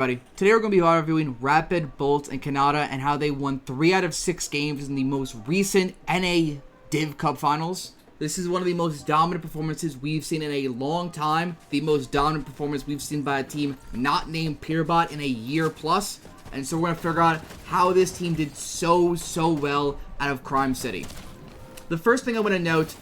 Today we're going to be reviewing Rapid, Boltz, and Khanada and how they won 3 out of 6 games in the most recent NA Div Cup Finals. This is one of the most dominant performances we've seen in a long time. The most dominant performance we've seen by a team not named PeanutBrainTS in a year plus. And so we're going to figure out how this team did so well out of Crime City. The first thing I want to note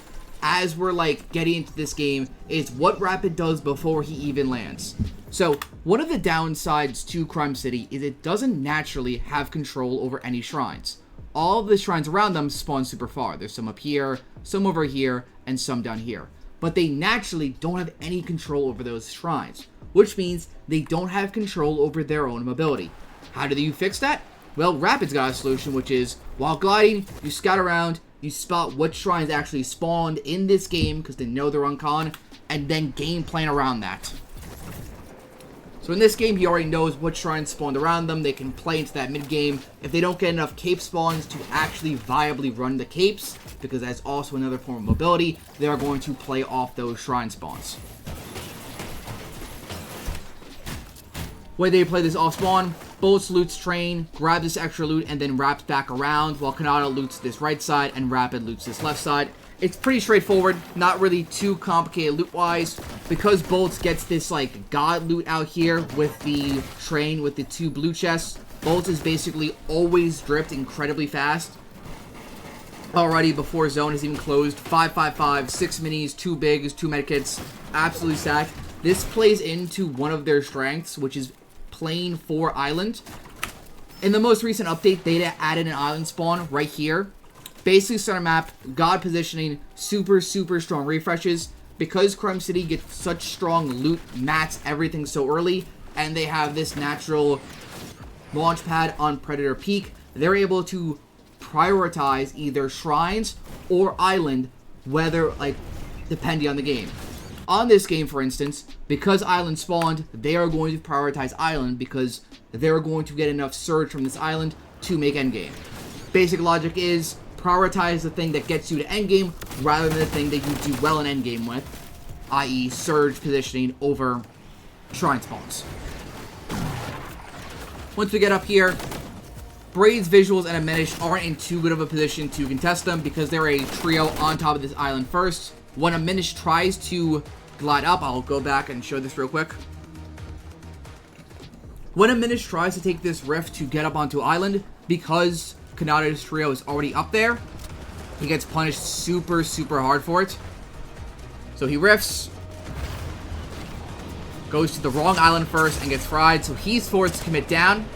as we're getting into this game is what Rapid does before he even lands. So, one of the downsides to Crime City is it doesn't naturally have control over any shrines. All of the shrines around them spawn super far. There's some up here, some over here, and some down here. But they naturally don't have any control over those shrines, which means they don't have control over their own mobility. How do you fix that? Well, Rapid's got a solution, which is, while gliding, you scout around, you spot what shrines actually spawned in this game, because they know they're on con, and then game plan around that. So in this game, he already knows what shrines spawned around them. They can play into that mid-game. If they don't get enough cape spawns to actually viably run the capes, because that's also another form of mobility, they are going to play off those shrine spawns. When they play this off spawn, Boltz loots train, grabs this extra loot, and then wraps back around, while Khanada loots this right side and Rapid loots this left side. It's pretty straightforward, not really too complicated loot-wise. Because Boltz gets this, god loot out here with the train with the 2 blue chests, Boltz is basically always dripped incredibly fast. Already before zone is even closed, 5-5-5, 6 minis, 2 bigs, 2 medkits, absolutely stacked. This plays into one of their strengths, which is playing for island. In the most recent update, they added an island spawn right here. Basically center map, god positioning, super strong refreshes. Because Crime City gets such strong loot, mats, everything so early, and they have this natural launch pad on Predator Peak, they're able to prioritize either shrines or island, whether, depending on the game. On this game, for instance, because island spawned, they are going to prioritize island because they're going to get enough surge from this island to make endgame. Basic logic is prioritize the thing that gets you to endgame rather than the thing that you do well in endgame with, i.e. surge positioning over shrine spawns. Once we get up here, Braids, Visuals, and Amenish aren't in too good of a position to contest them because they're a trio on top of this island first. When Amenish tries to glide up, I'll go back and show this real quick. When Amenish tries to take this rift to get up onto island, because Khanada's trio is already up there, he gets punished super hard for it. So he rifts, goes to the wrong island first and gets fried, so he's forced to commit down.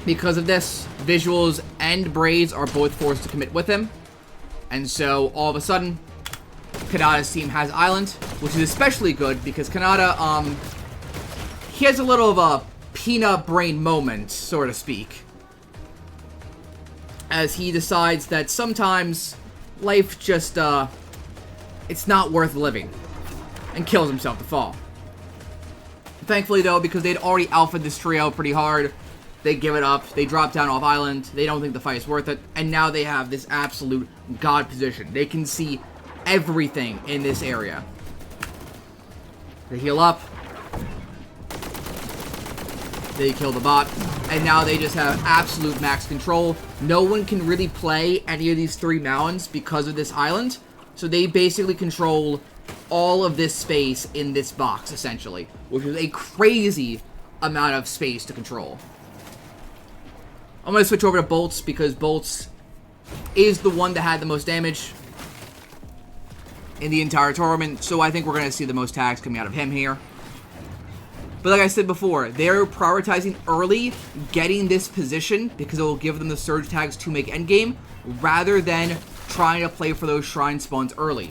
Because of this, Visuals and Braids are both forced to commit with him. And so, all of a sudden, Khanada's team has island, which is especially good because Khanada, he has a little of a peanut brain moment, so to speak. As he decides that sometimes life just, it's not worth living. And kills himself to fall. Thankfully, though, because they'd already alphaed this trio pretty hard, they give it up, they drop down off island, they don't think the fight is worth it, and now they have this absolute god position. They can see everything in this area. They heal up. They kill the bot. And now they just have absolute max control. No one can really play any of these 3 mountains because of this island. So they basically control all of this space in this box, essentially. Which is a crazy amount of space to control. I'm going to switch over to Boltz because Boltz is the one that had the most damage in the entire tournament. So I think we're going to see the most tags coming out of him here. But like I said before, they're prioritizing early getting this position because it will give them the surge tags to make endgame rather than trying to play for those shrine spawns early.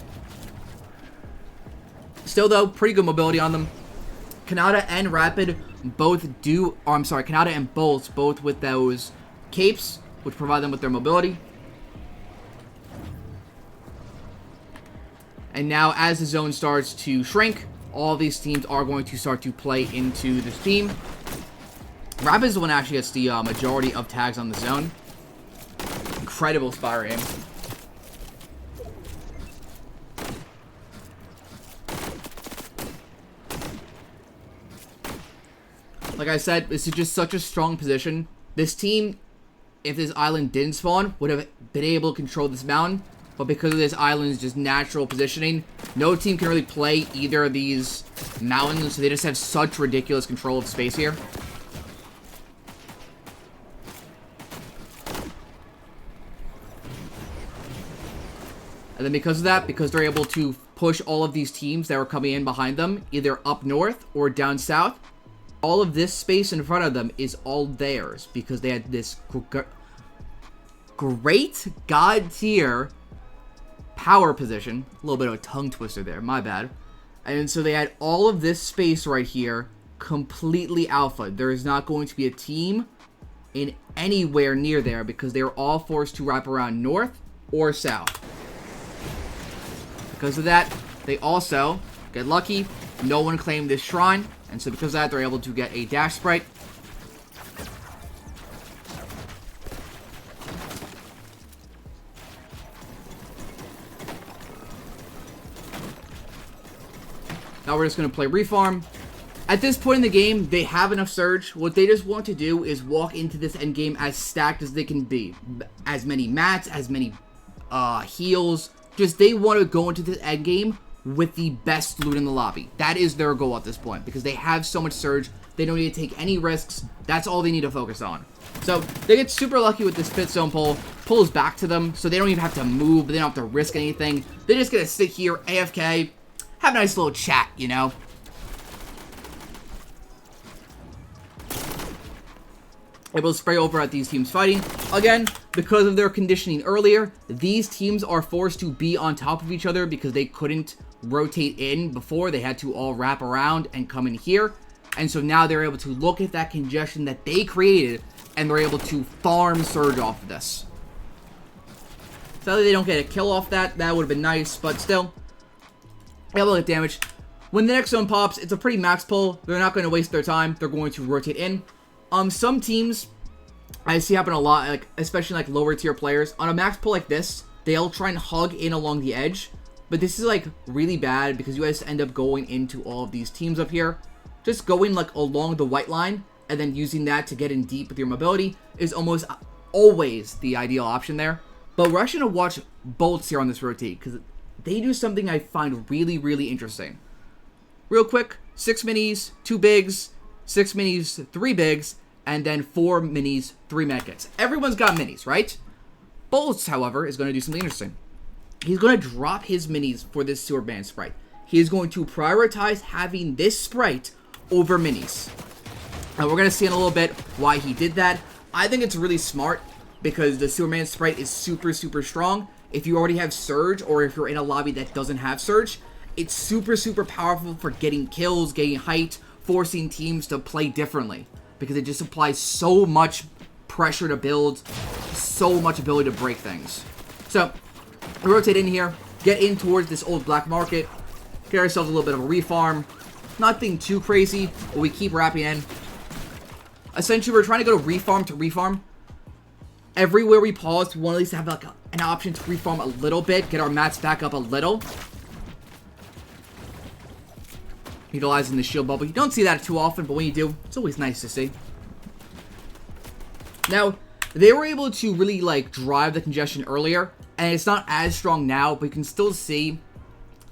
Still though, pretty good mobility on them. Khanada and Rapid both do, or I'm sorry, Khanada and Boltz both with those capes, which provide them with their mobility. And now as the zone starts to shrink, all these teams are going to start to play into this team. Rapid is the one that actually gets the majority of tags on the zone. Incredible Spire aim. Like I said, this is just such a strong position. This team, if this island didn't spawn, would have been able to control this mountain. But because of this island's just natural positioning, no team can really play either of these mountains. So they just have such ridiculous control of space here. And then because of that, because they're able to push all of these teams that were coming in behind them, either up north or down south, all of this space in front of them is all theirs. Because they had this great god tier power position. A little bit of a tongue twister there, my bad. And so they had all of this space right here completely alpha. There is not going to be a team in anywhere near there because they are all forced to wrap around north or south. Because of that, they also get lucky. No one claimed this shrine, and so because of that, they're able to get a dash sprite. Now we're just going to play refarm. At this point in the game, they have enough surge. What they just want to do is walk into this endgame as stacked as they can be. As many mats, as many heals. Just they want to go into this endgame with the best loot in the lobby. That is their goal at this point. Because they have so much surge. They don't need to take any risks. That's all they need to focus on. So they get super lucky with this pit zone pull. Pulls back to them. So they don't even have to move. They don't have to risk anything. They're just going to sit here AFK. Have a nice little chat, you know. Able to spray over at these teams fighting. Again, because of their conditioning earlier, these teams are forced to be on top of each other because they couldn't rotate in before. They had to all wrap around and come in here. And so now they're able to look at that congestion that they created and they're able to farm surge off of this. Sadly, they don't get a kill off that. That would have been nice, but still. Able to get damage. When the next zone pops, it's a pretty max pull. They're not going to waste their time. They're going to rotate in. Some teams I see happen a lot, like especially like lower tier players. On a max pull like this, they'll try and hug in along the edge. But this is like really bad because you guys end up going into all of these teams up here. Just going like along the white line and then using that to get in deep with your mobility is almost always the ideal option there. But we're actually going to watch Boltz here on this rotate because they do something I find really, really interesting. Real quick, 6 minis, 2 bigs, 6 minis, 3 bigs, and then 4 minis, 3 medkits. Everyone's got minis, right? Boltz, however, is going to do something interesting. He's going to drop his minis for this Sewer Band sprite. He is going to prioritize having this sprite over minis. And we're going to see in a little bit why he did that. I think it's really smart because the Sewer Band sprite is super, super strong. If you already have Surge or if you're in a lobby that doesn't have Surge, it's super, super powerful for getting kills, getting height, forcing teams to play differently. Because it just applies so much pressure to build, so much ability to break things. So, we rotate in here, get in towards this old black market, get ourselves a little bit of a refarm. Nothing too crazy, but we keep wrapping in. Essentially, we're trying to go to refarm. Everywhere we pause, we want at least have like an option to refarm a little bit, get our mats back up a little. Utilizing the shield bubble. You don't see that too often, but when you do, it's always nice to see. Now, they were able to really like drive the congestion earlier, and it's not as strong now, but you can still see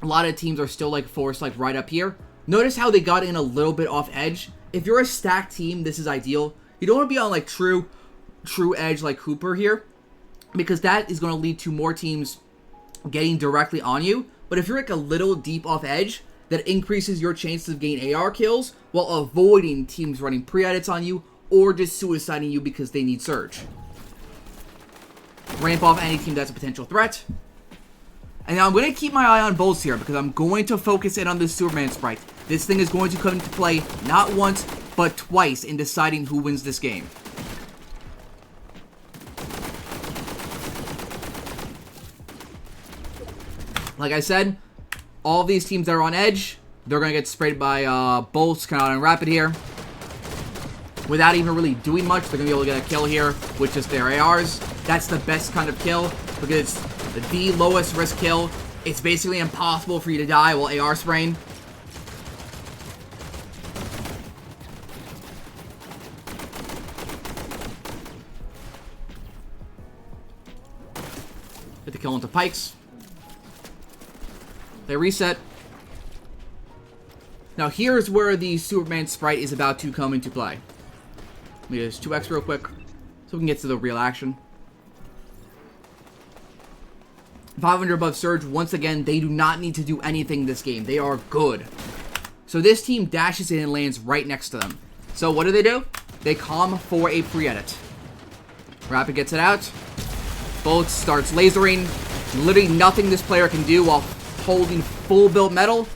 a lot of teams are still like forced like right up here. Notice how they got in a little bit off edge. If you're a stacked team, this is ideal. You don't want to be on like true edge like Cooper here, because that is going to lead to more teams getting directly on you. But if you're like a little deep off edge, that increases your chances of getting AR kills while avoiding teams running pre-edits on you or just suiciding you because they need surge. Ramp off any team that's a potential threat. And now I'm going to keep my eye on Boltz here because I'm going to focus in on this Superman sprite. This thing is going to come into play not once, but twice in deciding who wins this game. Like I said, all these teams that are on edge, they're going to get sprayed by Boltz, Khanada, and Rapid here. Without even really doing much, they're going to be able to get a kill here with just their ARs. That's the best kind of kill because it's the lowest risk kill. It's basically impossible for you to die while AR spraying. Get the kill into pikes. They reset. Now here's where the Superman sprite is about to come into play. Let me just 2x real quick so we can get to the real action. 500 above Surge, once again, they do not need to do anything this game. They are good. So this team dashes in and lands right next to them. So what do? They calm for a pre-edit. Rapid gets it out. Boltz starts lasering. Literally nothing this player can do while holding full built metal.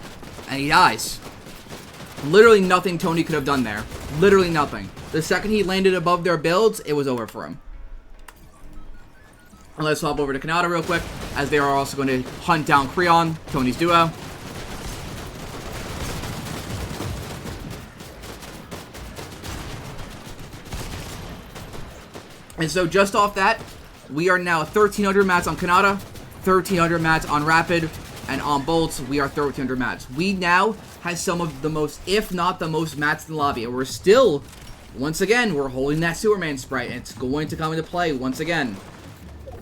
And he dies. Literally nothing Tony could have done there. Literally nothing. The second he landed above their builds, it was over for him. And let's hop over to Khanada real quick, as they are also going to hunt down Creon, Tony's duo. And so just off that, we are now 1,300 mats on Khanada, 1,300 mats on Rapid, and on Boltz, we are 1,300 mats. We now have some of the most, if not the most, mats in the lobby. And we're still, once again, we're holding that Superman sprite, and it's going to come into play once again.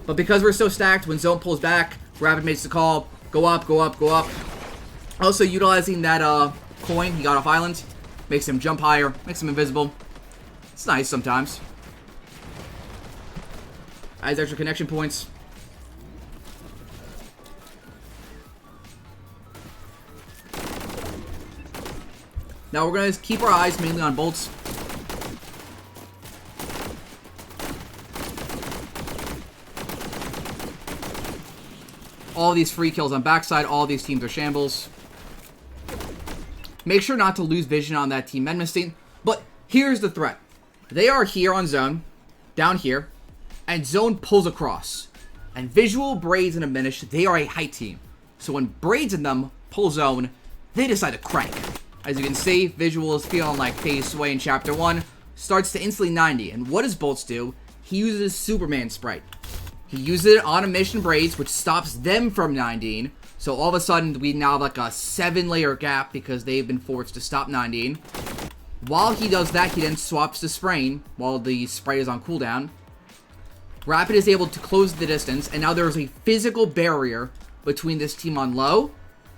But because we're so stacked, when Zone pulls back, Rapid makes the call, go up, go up, go up. Also utilizing that coin he got off island, makes him jump higher, makes him invisible. It's nice sometimes. Adds extra connection points. Now we're going to keep our eyes mainly on Boltz. All these free kills on backside, all these teams are shambles. Make sure not to lose vision on that team Medmisting. But here's the threat. They are here on zone, down here, and zone pulls across. And Visual, Braids, and Diminish, they are a height team. So when Braids and them pull zone, they decide to crank. As you can see, Visual is feeling like Phase Sway in Chapter 1, starts to instantly 90. And what does Boltz do? He uses Superman Sprite. He uses it on a mission Braids, which stops them from 90. So all of a sudden, we now have like a 7-layer gap because they've been forced to stop 90. While he does that, he then swaps to Sprain while the Sprite is on cooldown. Rapid is able to close the distance, and now there's a physical barrier between this team on low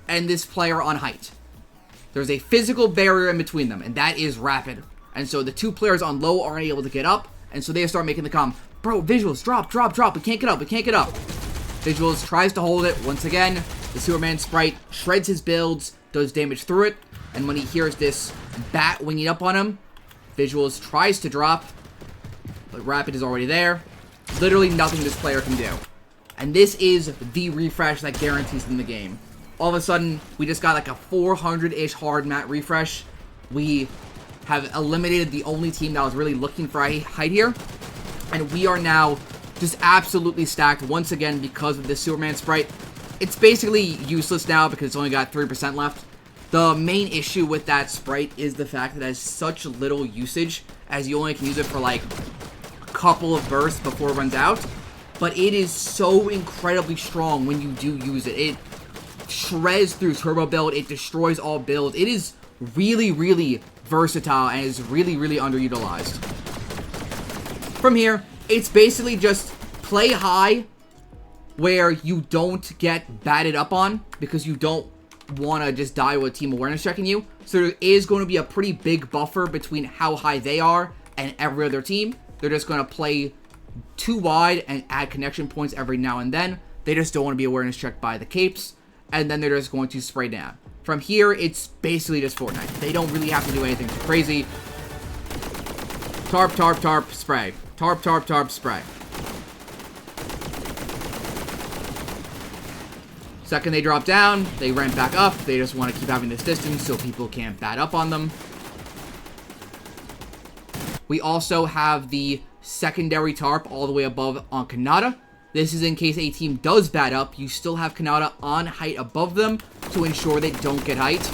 and this player on height. There's a physical barrier in between them, and that is Rapid. And so the two players on low aren't able to get up, and so they start making the comm. Bro, Visuals, drop, drop, drop. We can't get up, we can't get up. Visuals tries to hold it. Once again, the Superman Sprite shreds his builds, does damage through it, and when he hears this bat winging up on him, Visuals tries to drop, but Rapid is already there. Literally nothing this player can do. And this is the refresh that guarantees them the game. All of a sudden, we just got like a 400-ish hard mat refresh. We have eliminated the only team that was really looking for a height here. And we are now just absolutely stacked once again because of this Superman Sprite. It's basically useless now because it's only got 3% left. The main issue with that Sprite is the fact that it has such little usage, as you only can use it for like a couple of bursts before it runs out. But it is so incredibly strong when you do use it. It shreds through turbo build, it destroys all builds. It is really, really versatile and is really, really underutilized. From here, it's basically just play high where you don't get batted up on because you don't want to just die with team awareness checking you. So there is going to be a pretty big buffer between how high they are and every other team. They're just going to play too wide and add connection points every now and then. They just don't want to be awareness checked by the capes. And then they're just going to spray down. From here, it's basically just Fortnite. They don't really have to do anything too crazy. Tarp, tarp, tarp, spray. Tarp, tarp, tarp, spray. Second they drop down, they ramp back up. They just want to keep having this distance so people can't bat up on them. We also have the secondary tarp all the way above on Khanada. This is in case a team does bat up, you still have Khanada on height above them to ensure they don't get height.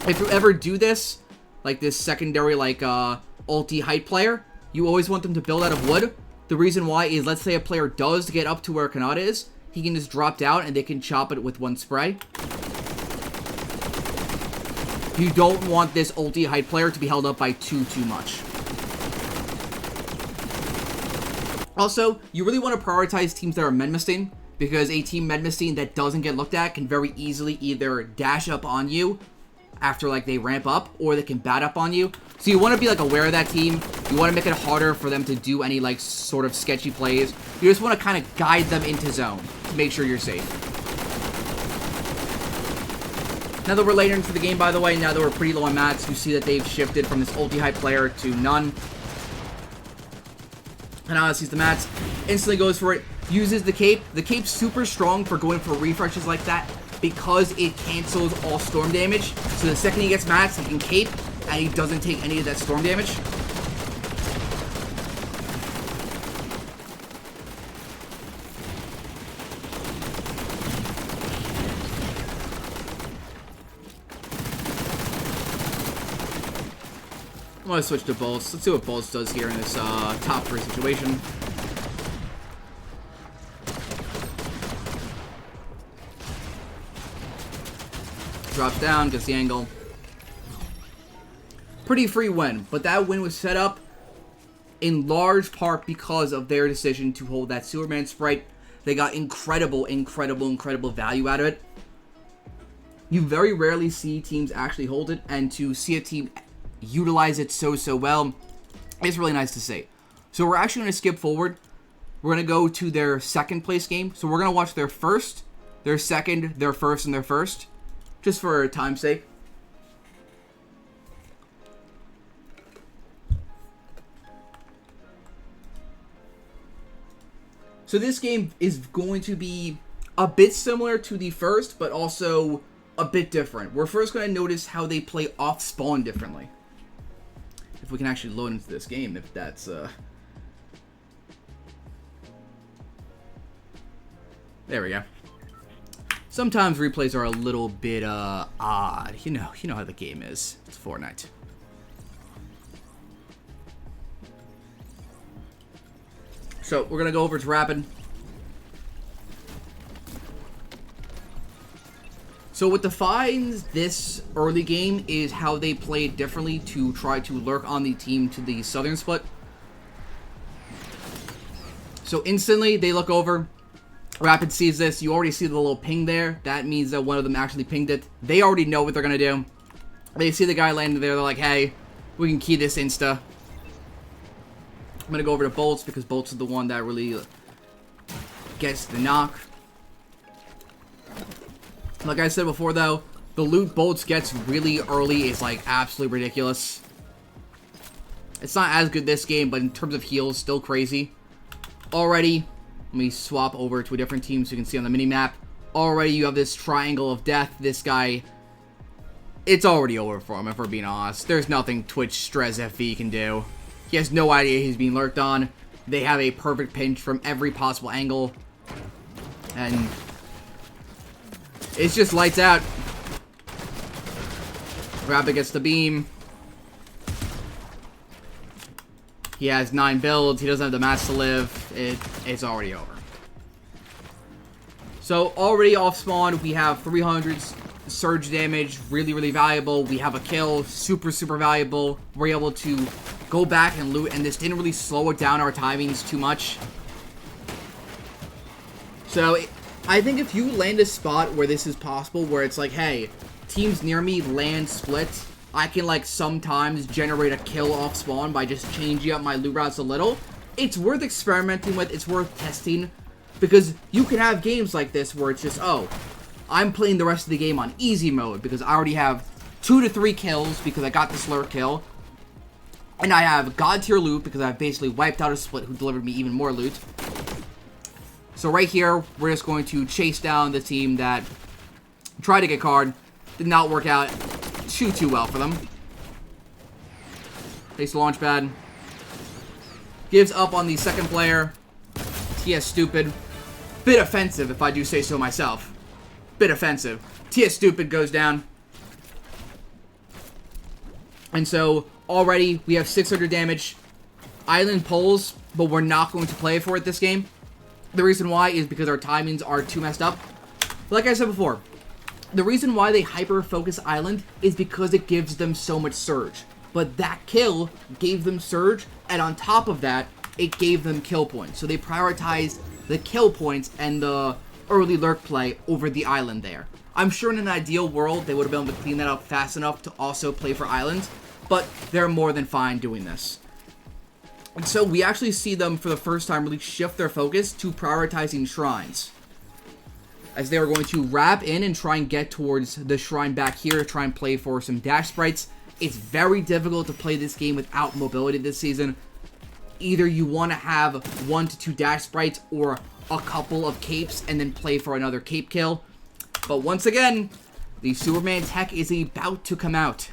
If you ever do this, like this secondary like ulti height player, you always want them to build out of wood. The reason why is, let's say a player does get up to where Khanada is, he can just drop down and they can chop it with one spray. You don't want this ulti height player to be held up by too much. Also, you really want to prioritize teams that are Medmisting. because a team Medmastine that doesn't get looked at can very easily either dash up on you after like they ramp up, or they can bat up on you. So you want to be like aware of that team. You want to make it harder for them to do any like sort of sketchy plays. You just want to kind of guide them into zone to make sure you're safe. Now that we're later into the game, by the way, now that we're pretty low on mats, you see that they've shifted from this ulti-hype player to none. Khanada sees the mats, instantly goes for it, uses the cape. The cape's super strong for going for refreshes like that because it cancels all storm damage. So the second he gets mats, he can cape, and he doesn't take any of that storm damage. I'm going to switch to Boltz. Let's see what Boltz does here in this top 3 situation. Drops down, gets the angle. Pretty free win, but that win was set up in large part because of their decision to hold that Superman sprite. They got incredible value out of it. You very rarely see teams actually hold it, and to see a team utilize it so well, it's really nice to see. So we're actually going to skip forward. We're going to go to their second place game. So we're going to watch their first, their second, their first, and their first, just for time's sake. So this game is going to be a bit similar to the first, but also a bit different. We're first going to notice how they play off spawn differently. If we can actually load into this game, if that's there we go. Sometimes replays are a little bit odd. You know how the game is. It's Fortnite. So we're gonna go over to Rapid. So what defines this early game is how they play it differently to try to lurk on the team to the southern split. So instantly they look over. Rapid sees this. You already see the little ping there. That means that one of them actually pinged it. They already know what they're going to do. They see the guy landing there. They're like, hey, we can key this insta. I'm going to go over to Boltz because Boltz is the one that really gets the knock. Like I said before, though, the loot Boltz gets really early is like absolutely ridiculous. It's not as good this game, but in terms of heals, still crazy. Already, let me swap over to a different team so you can see on the mini-map. Already, you have this triangle of death. This guy, it's already over for him, if we're being honest. There's nothing Twitch Stress FV can do. He has no idea he's being lurked on. They have a perfect pinch from every possible angle. And it's just lights out. Rapid gets the beam. He has 9 builds. He doesn't have the mats to live. It's already over. So already off spawn, we have 300 surge damage. Really valuable. We have a kill. Super valuable. We're able to go back and loot. And this didn't really slow it down our timings too much. So I think if you land a spot where this is possible, where it's like, hey, teams near me land splits, I can, like, sometimes generate a kill off spawn by just changing up my loot routes a little. It's worth experimenting with. It's worth testing. Because you can have games like this where it's just, oh, I'm playing the rest of the game on easy mode because I already have 2 to 3 kills because I got the slurp kill. And I have god tier loot because I've basically wiped out a split who delivered me even more loot. So right here, we're just going to chase down the team that tried to get card. Did not work out too well for them. Takes the launch pad. Gives up on the second player. TS stupid. Bit offensive, if I do say so myself. Bit offensive. TS stupid goes down. And so, already, we have 600 damage. Island pulls, but we're not going to play for it this game. The reason why is because our timings are too messed up. Like I said before, the reason why they hyper-focus Island is because it gives them so much surge. But that kill gave them surge, and on top of that, it gave them kill points. So they prioritized the kill points and the early lurk play over the island there. I'm sure in an ideal world, they would have been able to clean that up fast enough to also play for islands, but they're more than fine doing this. And so we actually see them for the first time really shift their focus to prioritizing shrines, as they are going to wrap in and try and get towards the shrine back here to try and play for some dash sprites. It's very difficult to play this game without mobility this season. Either you want to have 1 to 2 dash sprites or a couple of capes and then play for another cape kill. But once again, the Superman tech is about to come out.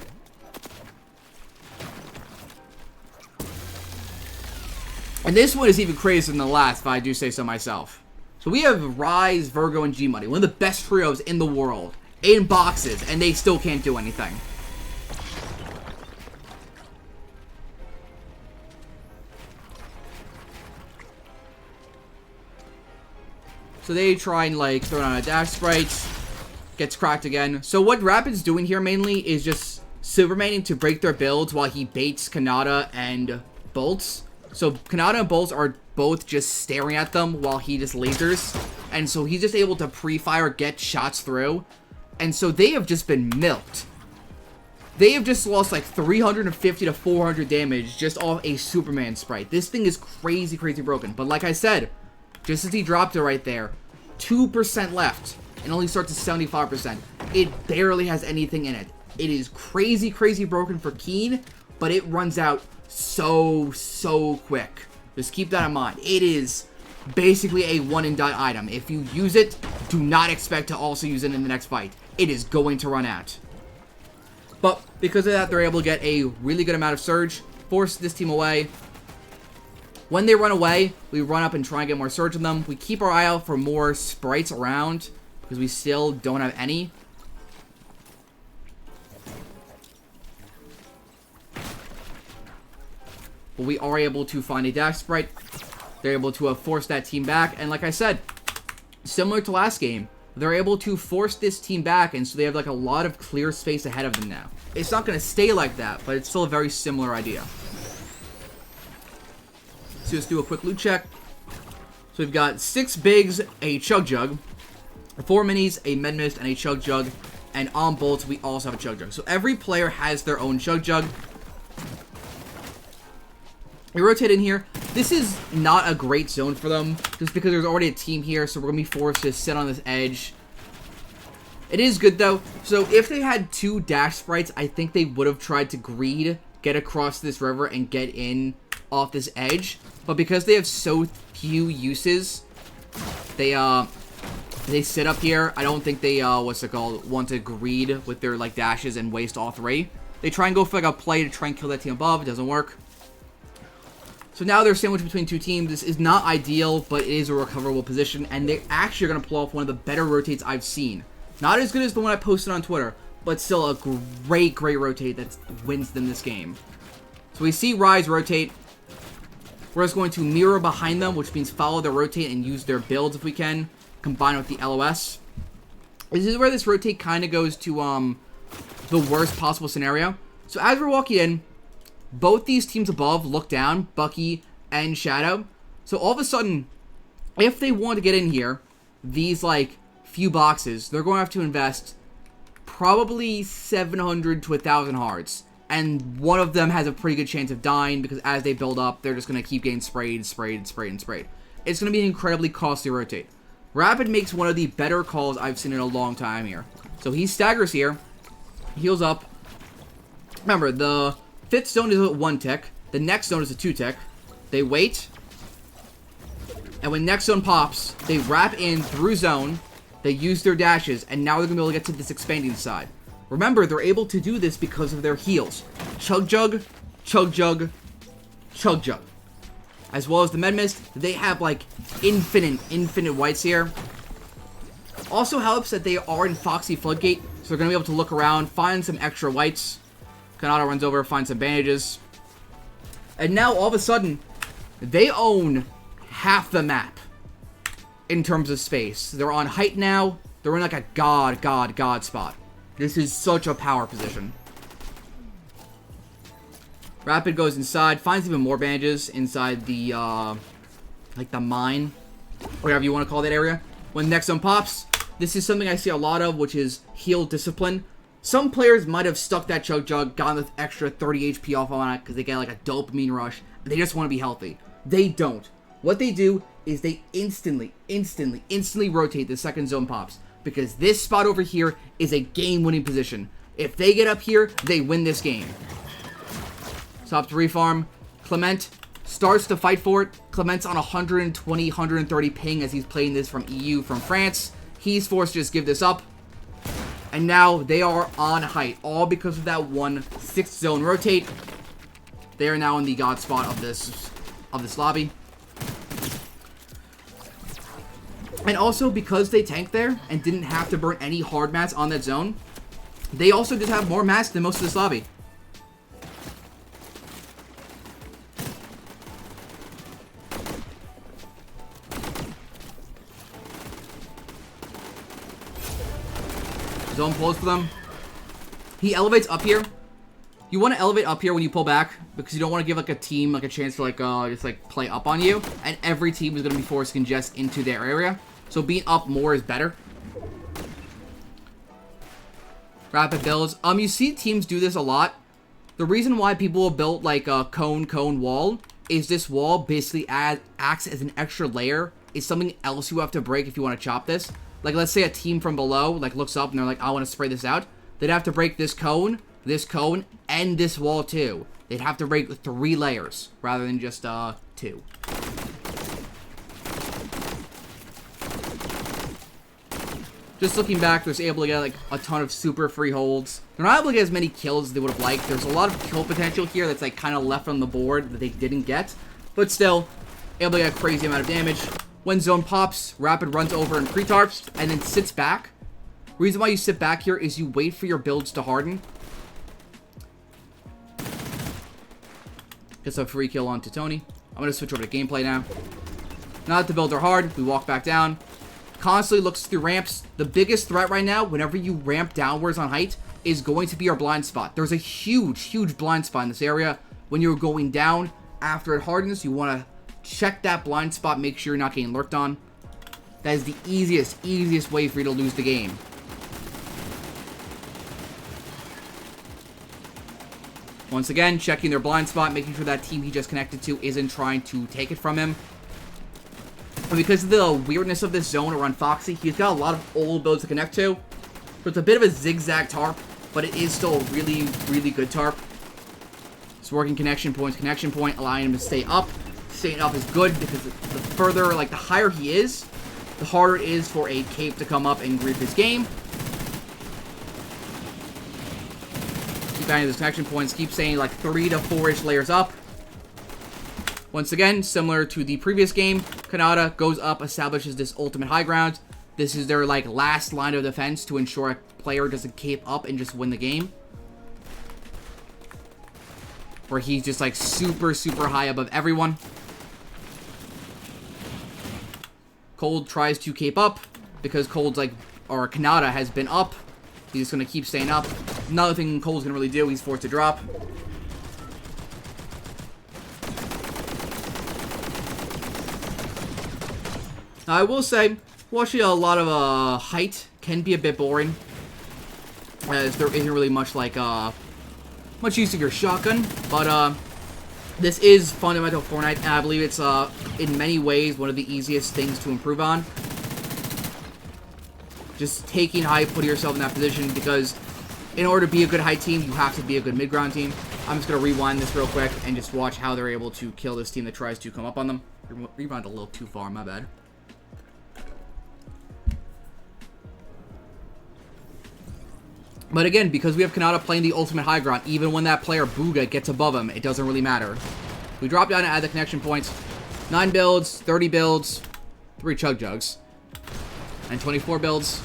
And this one is even crazier than the last, if I do say so myself. So we have Rise, Virgo, and G-Money, one of the best trios in the world, in boxes, and they still can't do anything. So they try and, like, throw down a dash sprite. Gets cracked again. So what Rapid's doing here mainly is just Supermaning to break their builds while he baits Khanada and Boltz. So Khanada and Boltz are both just staring at them while he just lasers. And so he's just able to pre-fire, get shots through. And so they have just been milked. They have just lost like 350 to 400 damage just off a Superman sprite. This thing is crazy, crazy broken. But like I said, just as he dropped it right there, 2% left. And only starts at 75%. It barely has anything in it. It is crazy, crazy broken for Keen, but it runs out so quick. Just keep that in mind. It is basically a one and done item. If you use it, do not expect to also use it in the next fight. It is going to run out. But because of that, they're able to get a really good amount of surge, force this team away. When they run away, we run up and try and get more surge on them. We keep our eye out for more sprites around, because we still don't have any. But we are able to find a dash sprite. They're able to force that team back. And like I said, similar to last game, they're able to force this team back. And so they have like a lot of clear space ahead of them now. It's not going to stay like that, but it's still a very similar idea. So let's do a quick loot check. So we've got 6 bigs, a chug jug, 4 minis, a med mist, and a chug jug. And on Boltz, we also have a chug jug. So every player has their own chug jug. We rotate in here. This is not a great zone for them, just because there's already a team here, so we're going to be forced to sit on this edge. It is good, though. So if they had 2 dash sprites, I think they would have tried to greed, get across this river, and get in off this edge. But because they have so few uses, they sit up here. I don't think they, want to greed with their, like, dashes and waste all 3. They try and go for, like, a play to try and kill that team above. It doesn't work. So now they're sandwiched between 2 teams. This is not ideal, but it is a recoverable position. And they actually are going to pull off one of the better rotates I've seen. Not as good as the one I posted on Twitter, but still a great, great rotate that wins them this game. So we see Rise rotate. We're just going to mirror behind them, which means follow their rotate and use their builds if we can. Combine with the LOS. This is where this rotate kind of goes to the worst possible scenario. So as we're walking in, both these teams above look down, Bucky and Shadow. So all of a sudden, if they want to get in here, these like few boxes, they're going to have to invest probably 700 to 1,000 hearts. And one of them has a pretty good chance of dying because as they build up, they're just going to keep getting sprayed. It's going to be an incredibly costly rotate. Rapid makes one of the better calls I've seen in a long time here. So he staggers here, heals up. Remember, the 5th zone is a 1 tick. The next zone is a 2 tick. They wait. And when next zone pops, they wrap in through zone. They use their dashes. And now they're going to be able to get to this expanding side. Remember, they're able to do this because of their heals. Chug Jug, Chug Jug, Chug Jug. As well as the Med Mist. They have like infinite whites here. Also helps that they are in Foxy Floodgate. So they're going to be able to look around, find some extra whites. Khanada runs over, finds some bandages. And now, all of a sudden, they own half the map in terms of space. They're on height now. They're in like a god spot. This is such a power position. Rapid goes inside, finds even more bandages inside the, like the mine. whatever you want to call that area. When the next zone pops, this is something I see a lot of, which is heal discipline. Some players might have stuck that Chug Jug, gotten the extra 30 HP off on it because they get like a dopamine rush, and they just want to be healthy. They don't. What they do is they instantly rotate the second zone pops, because this spot over here is a game-winning position. If they get up here, they win this game. Stop to refarm. Clement starts to fight for it. Clement's on 120, 130 ping as he's playing this from EU, from France. He's forced to just give this up. And now they are on height, all because of that one 6th zone rotate. They are now in the god spot of this lobby. And also, because they tanked there and didn't have to burn any hard mats on that zone, they also just have more mats than most of this lobby. Zone pulls for them. He elevates up here. You want to elevate up here when you pull back, because you don't want to give like a team like a chance to just play up on you, and every team is going to be forced to congest into their area. So being up more is better. Rapid builds. You see teams do this a lot. The reason why people have built like a cone wall is this wall basically acts as an extra layer. It's something else you have to break if you want to chop this. Like, let's say a team from below like looks up and they're like, I want to spray this out. They'd have to break this cone, and this wall too. They'd have to break 3 layers rather than just 2. Just looking back, they're able to get like a ton of super free holds. They're not able to get as many kills as they would have liked. There's a lot of kill potential here that's like kind of left on the board that they didn't get. But still, able to get a crazy amount of damage. When zone pops, Rapid runs over and pre-tarps and then sits back. Reason why you sit back here is you wait for your builds to harden. Gets a free kill onto Tony. I'm going to switch over to gameplay now. Now that the builds are hard, we walk back down. Constantly looks through ramps. The biggest threat right now, whenever you ramp downwards on height, is going to be your blind spot. There's a huge blind spot in this area. When you're going down, after it hardens, you want to check that blind spot, make sure you're not getting lurked on. That is the easiest way for you to lose the game. Once again, checking their blind spot, making sure that team he just connected to isn't trying to take it from him. And because of the weirdness of this zone around Foxy, he's got a lot of old builds to connect to. So it's a bit of a zigzag tarp, but it is still a really good tarp. It's working connection point, allowing him to stay up. Staying up is good because the further, like the higher he is, the harder it is for a cape to come up and grip his game. Keep adding those connection points, keep saying like 3 to 4-ish layers up. Once again, similar to the previous game, Khanada goes up, establishes this ultimate high ground. This is their like last line of defense to ensure a player doesn't cape up and just win the game. Where he's just like super high above everyone. Cold tries to cape up because Cold's like, or Khanada has been up. He's just going to keep staying up. Another thing Cold's going to really do, he's forced to drop. Now, I will say, watching a lot of height can be a bit boring, as there isn't really much like much use of your shotgun. But this is fundamental Fortnite, and I believe it's in many ways one of the easiest things to improve on. Just taking height, putting yourself in that position, because in order to be a good height team, you have to be a good mid-ground team. I'm just going to rewind this real quick and just watch how they're able to kill this team that tries to come up on them. Rewind a little too far, my bad. But again, because we have Khanada playing the ultimate high ground, even when that player, Booga, gets above him, it doesn't really matter. We drop down and add the connection points. 9 builds, 30 builds, 3 Chug Jugs, and 24 builds.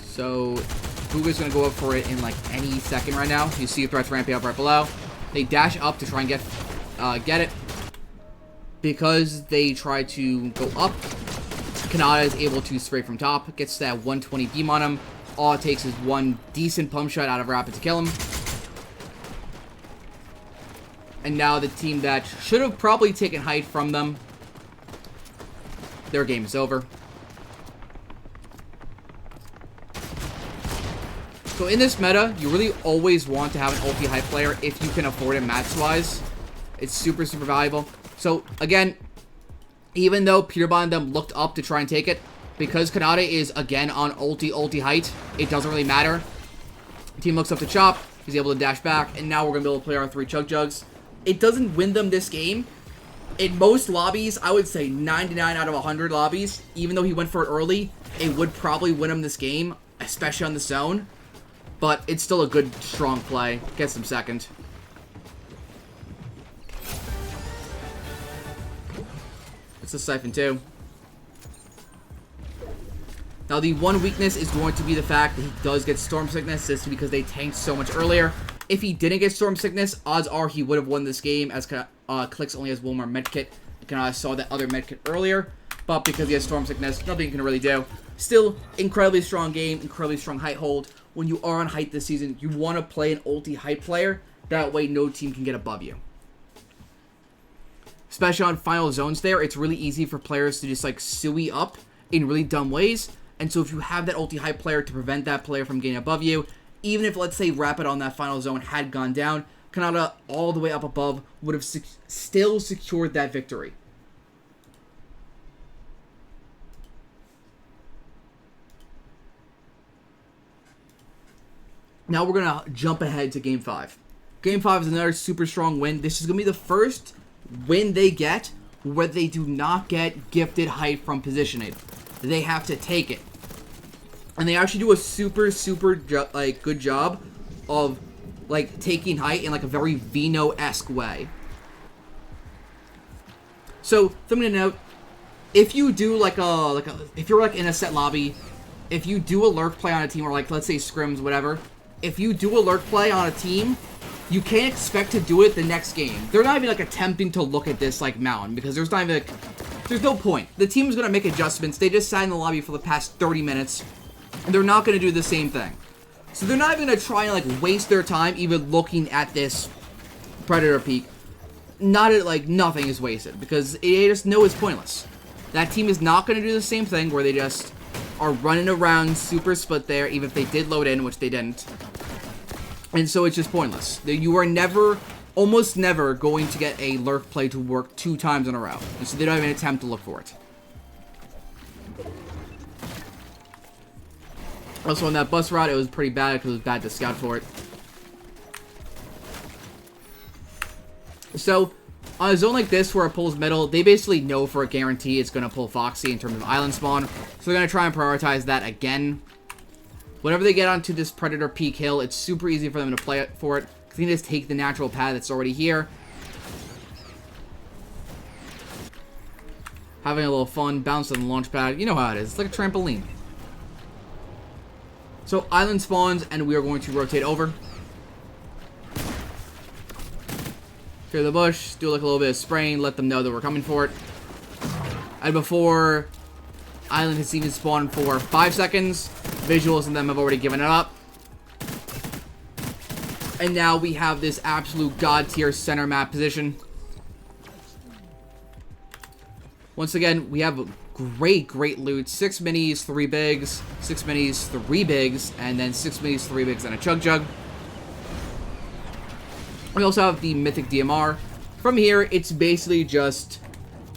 So Booga's going to go up for it in like any second right now. You see threats ramping up right below. They dash up to try and get it. Because they try to go up, Khanada is able to spray from top, gets that 120 beam on him. All it takes is one decent pump shot out of Rapid to kill him. And now the team that should have probably taken height from them, their game is over. So in this meta, you really always want to have an ulti height player if you can afford it match-wise. It's super, super valuable. So again, even though Peanut and them looked up to try and take it, because Khanada is again on ulti height, it doesn't really matter. Team looks up to Chop, he's able to dash back, and now we're going to be able to play our 3 Chug Jugs. It doesn't win them this game. In most lobbies, I would say 99 out of 100 lobbies, even though he went for it early, it would probably win him this game, especially on the zone. But it's still a good, strong play. Gets him second. It's a Siphon too. Now, the one weakness is going to be the fact that he does get Storm Sickness, just because they tanked so much earlier. If he didn't get Storm Sickness, odds are he would have won this game, as Clicks only has one more medkit. I saw that other medkit earlier, but because he has Storm Sickness, nothing you can really do. Still, incredibly strong game, incredibly strong height hold. When you are on height this season, you want to play an ulti height player. That way, no team can get above you. Especially on final zones there, it's really easy for players to just, like, suey up in really dumb ways. And so if you have that ulti height player to prevent that player from getting above you, even if, let's say, Rapid on that final zone had gone down, Khanada all the way up above would have still secured that victory. Now we're going to jump ahead to Game 5. Game 5 is another super strong win. This is going to be the first win they get where they do not get gifted height from positioning. They have to take it. And they actually do a super good job of like taking height in like a very Vino-esque way. So something to note, if you do if you're like in a set lobby, if you do a lurk play on a team, or like let's say scrims, whatever, if you do a lurk play on a team, you can't expect to do it the next game. They're not even like attempting to look at this like mountain, because there's not even like, there's no point. The team's gonna make adjustments. They just sat in the lobby for the past 30 minutes, and they're not gonna do the same thing. So they're not even gonna try and like waste their time even looking at this Predator peak. Nothing is wasted, because they just know it's pointless. That team is not gonna do the same thing where they just are running around super split there, even if they did load in, which they didn't. And so it's just pointless. You are never, almost never, going to get a lurk play to work 2 times in a row. And so they don't even attempt to look for it. Also on that bus route, it was pretty bad because it was bad to scout for it. So, on a zone like this where it pulls middle, they basically know for a guarantee it's going to pull Foxy in terms of island spawn. So they're going to try and prioritize that again. Whenever they get onto this Predator peak hill, it's super easy for them to play it for it. Because they can just take the natural path that's already here. Having a little fun, bounce on the launch pad. You know how it is. It's like a trampoline. So island spawns, and we are going to rotate over. Clear the bush, do like a little bit of spraying, let them know that we're coming for it. And before island has even spawned for 5 seconds, visuals and them have already given it up. And now we have this absolute god tier center map position. Once again, we have great loot. 6 minis, 3 bigs, 6 minis, 3 bigs, and then 6 minis, 3 bigs, and a chug jug. We also have the Mythic DMR. From here, it's basically just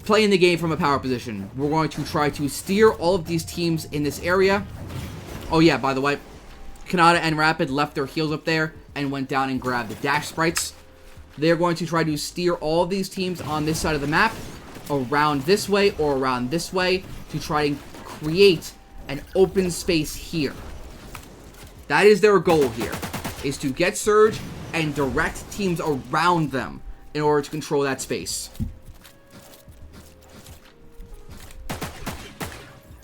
playing the game from a power position. We're going to try to steer all of these teams in this area. Oh yeah, by the way, Khanada and Rapid left their heals up there and went down and grabbed the dash sprites. They're going to try to steer all of these teams on this side of the map around this way or around this way to try and create an open space here. That is their goal here, is to get Surge and direct teams around them in order to control that space.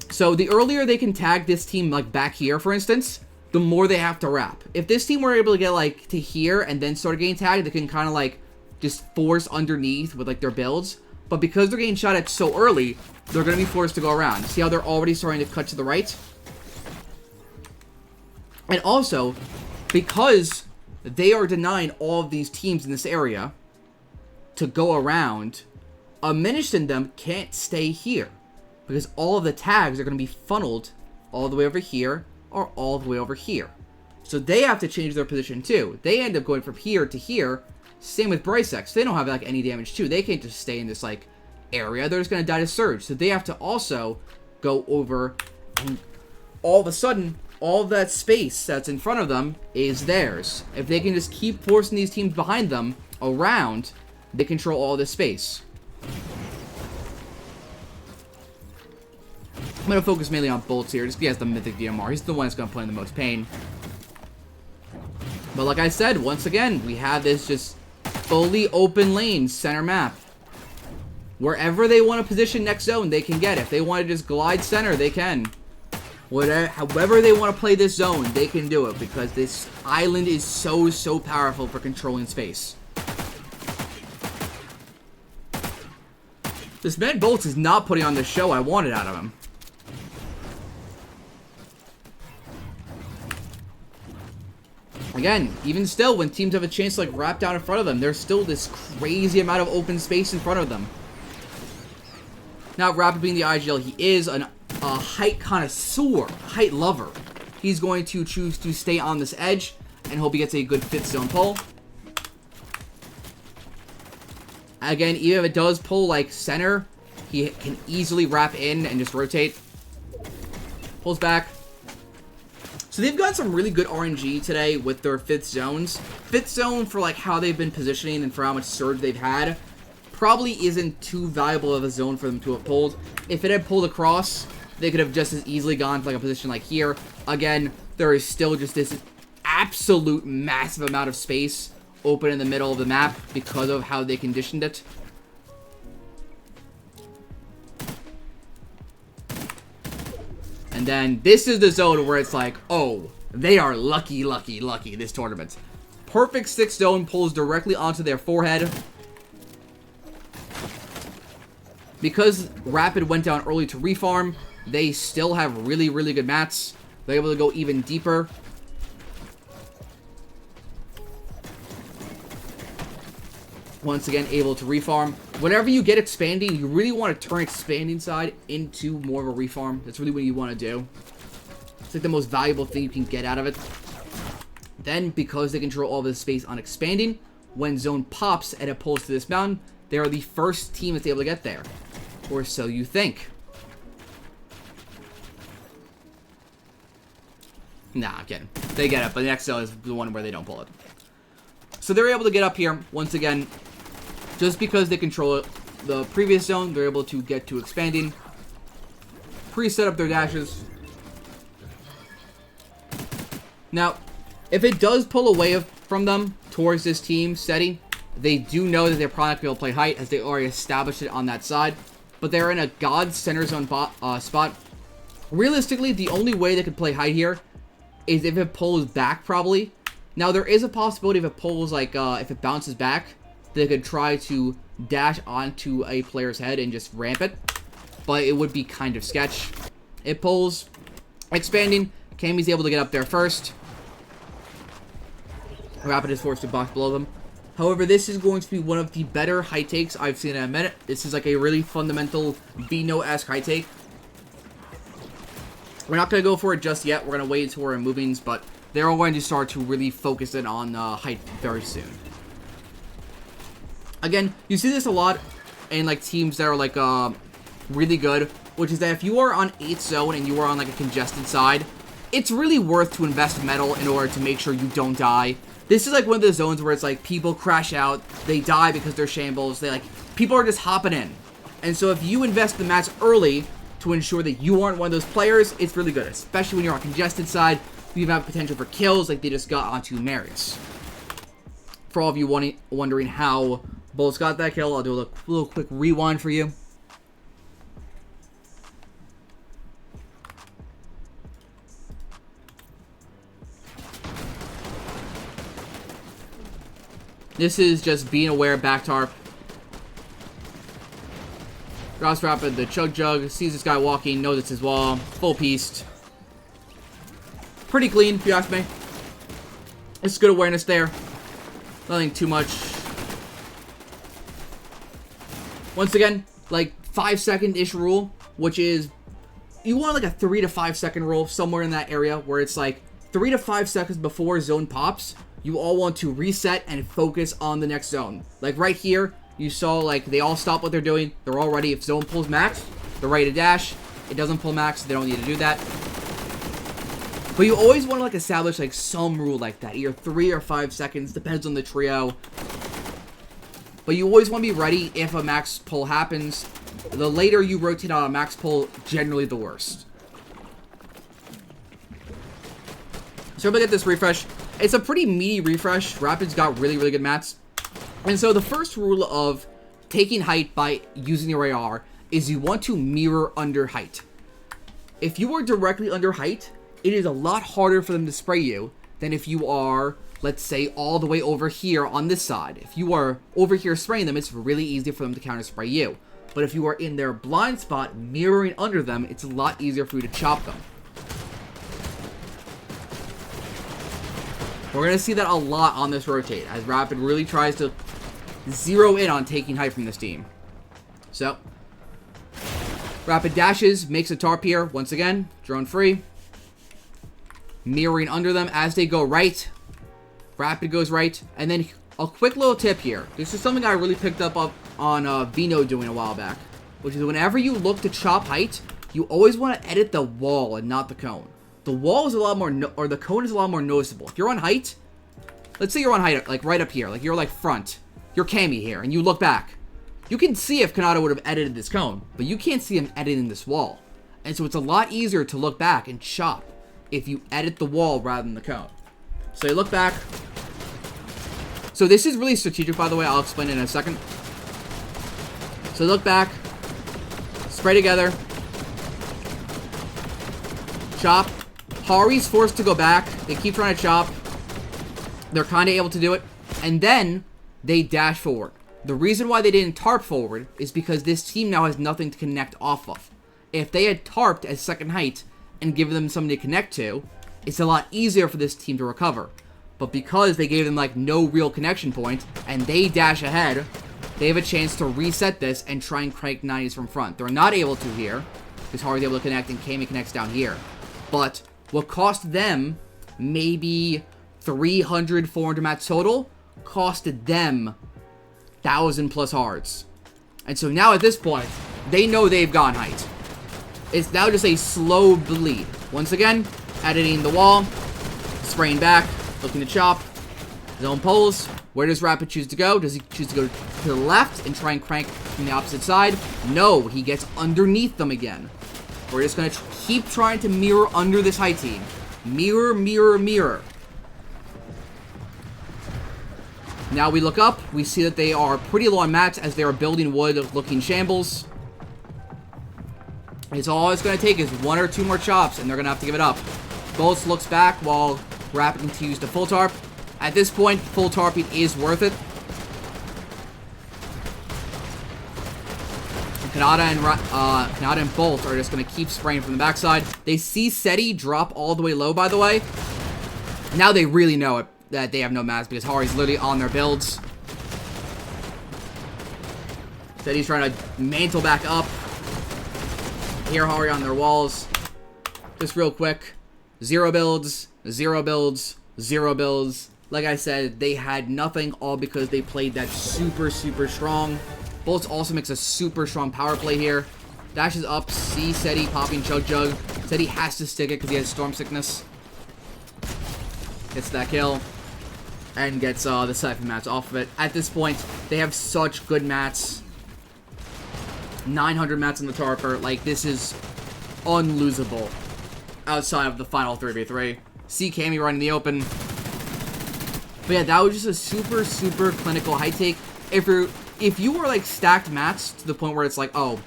So the earlier they can tag this team like back here, for instance, the more they have to wrap. If this team were able to get like to here and then start getting tagged, they can kind of like just force underneath with like their builds. But because they're getting shot at so early, they're going to be forced to go around. See how they're already starting to cut to the right? And also, because they are denying all of these teams in this area to go around, a Minish in them can't stay here. Because all of the tags are going to be funneled all the way over here or all the way over here. So they have to change their position too. They end up going from here to here. Same with Brycex. They don't have like any damage too. They can't just stay in this like area. They're just going to die to Surge. So they have to also go over, and all of a sudden, all of that space that's in front of them is theirs. If they can just keep forcing these teams behind them around, they control all this space. I'm going to focus mainly on Boltz here, just because he has the Mythic DMR. He's the one that's going to put in the most pain. But like I said, once again, we have this just fully open lane center map. Wherever they want to position next zone, they can get it. If they want to just glide center, they can. However they want to play this zone, they can do it, because this island is so powerful for controlling space. This man Boltz is not putting on the show I wanted out of him. Again, even still, when teams have a chance to like wrap down in front of them, there's still this crazy amount of open space in front of them. Now, Rapid being the IGL, he is a height connoisseur, height lover. He's going to choose to stay on this edge and hope he gets a good 5th zone pull. Again, even if it does pull like center, he can easily wrap in and just rotate. Pulls back. So they've got some really good RNG today with their 5th zones. 5th zone, for like how they've been positioning and for how much surge they've had, probably isn't too valuable of a zone for them to have pulled. If it had pulled across, they could have just as easily gone to like a position like here. Again, there is still just this absolute massive amount of space open in the middle of the map because of how they conditioned it. And then this is the zone where it's like, oh, they are lucky this tournament. Perfect 6th zone pulls directly onto their forehead. Because Rapid went down early to refarm, they still have really good mats. They're able to go even deeper. Once again, able to refarm. Whenever you get expanding, you really want to turn expanding side into more of a refarm. That's really what you want to do. It's like the most valuable thing you can get out of it. Then, because they control all this space on expanding, when zone pops and it pulls to this mountain, they are the first team that's able to get there. Or so you think. Nah, I'm kidding. They get it, but the next zone is the one where they don't pull it. So they're able to get up here, once again, just because they control the previous zone, they're able to get to expanding. Pre-set up their dashes. Now, if it does pull away from them towards this team, SETI, they do know that they're probably not going to be able to play height, as they already established it on that side. But they're in a god center zone spot. Realistically, the only way they could play height here is if it pulls back, probably. Now, there is a possibility if it pulls, like, if it bounces back, they could try to dash onto a player's head and just ramp it. But it would be kind of sketch. It pulls. Expanding. Kami's able to get up there first. Rapid is forced to box below them. However, this is going to be one of the better height takes I've seen in a minute. This is like a really fundamental Vino-esque height take. We're not going to go for it just yet. We're going to wait until we're in movings, but they're going to start to really focus in on height very soon. Again, you see this a lot in like teams that are like really good, which is that if you are on 8th zone and you are on like a congested side, it's really worth to invest metal in order to make sure you don't die. This is like one of the zones where it's like people crash out, they die because they're shambles, people are just hopping in. And so if you invest the mats early to ensure that you aren't one of those players, it's really good, especially when you're on congested side. You have potential for kills like they just got onto Marius. For all of you wondering how Boltz got that kill, I'll do a little quick rewind for you. This is just being aware back tarp. Drops Rapid the Chug Jug. Sees this guy walking. Knows it's his wall. Full pieced. Pretty clean, if you ask me. It's good awareness there. Nothing too much. Once again, like 5-second-ish rule, which is you want like a 3 to 5 second rule somewhere in that area where it's like 3 to 5 seconds before zone pops, you all want to reset and focus on the next zone. Like right here, you saw like they all stop what they're doing. They're all ready. If zone pulls max, they're ready to dash. It doesn't pull max, they don't need to do that. But you always want to like establish like some rule like that, either 3 or 5 seconds, depends on the trio. But you always want to be ready if a max pull happens. The later you rotate on a max pull, generally the worse. So I'm gonna get this refresh. It's a pretty meaty refresh. Rapid's got really, really good mats. And so the first rule of taking height by using your AR is you want to mirror under height. If you are directly under height, it is a lot harder for them to spray you than if you are, let's say, all the way over here on this side. If you are over here spraying them, it's really easy for them to counter spray you. But if you are in their blind spot, mirroring under them, it's a lot easier for you to chop them. We're going to see that a lot on this rotate, as Rapid really tries to zero in on taking height from this team. So, Rapid dashes, makes a tarp here, once again, drone free. Mirroring under them as they go right. Rapid goes right, and then a quick little tip here. This is something I really picked up on Vino doing a while back, which is whenever you look to chop height, you always want to edit the wall and not the cone. The wall is a lot more, or the cone is a lot more noticeable. If you're on height, let's say you're on height, like right up here, like you're like front, you're Cammy here, and you look back. You can see if Khanada would have edited this cone, but you can't see him editing this wall. And so it's a lot easier to look back and chop if you edit the wall rather than the cone. So you look back. So this is really strategic, by the way. I'll explain it in a second. So look back. Spray together. Chop. Hari's forced to go back. They keep trying to chop. They're kind of able to do it. And then they dash forward. The reason why they didn't tarp forward is because this team now has nothing to connect off of. If they had tarped as second height and given them something to connect to, it's a lot easier for this team to recover. But because they gave them like no real connection point and they dash ahead, they have a chance to reset this and try and crank 90s from front. They're not able to here because Hari's able to connect and Kami connects down here. But what cost them maybe 300, 400 mats total costed them 1,000 plus hards. And so now at this point, they know they've gone height. It's now just a slow bleed. Once again, editing the wall, spraying back, looking to chop. Zone pulls. Where does Rapid choose to go? Does he choose to go to the left and try and crank from the opposite side? No, he gets underneath them again. We're just going to keep trying to mirror under this high team. Mirror, mirror, mirror. Now we look up. We see that they are pretty low on mats as they are building wood looking shambles. It's all it's going to take is 1 or 2 more chops, and they're going to have to give it up. Boltz looks back while Rapid continues to full tarp. At this point, full tarping is worth it. Khanada and Boltz are just going to keep spraying from the backside. They see Seti drop all the way low, by the way. Now they really know it, that they have no mats because Hari's literally on their builds. Seti's trying to mantle back up. Here, Hari on their walls. Just real quick. 0 builds, 0 builds, 0 builds. Like I said, they had nothing, all because they played that super, super strong. Boltz also makes a super strong power play here. Dashes up, see Seti popping Chug Jug. Seti has to stick it because he has Storm Sickness. Gets that kill. And gets the Siphon mats off of it. At this point, they have such good mats. 900 mats on the Tarper. Like, this is unlosable outside of the final 3v3. See Kami right in the open. But yeah, that was just a super, super clinical high take. If you were like stacked mats to the point where it's like, oh,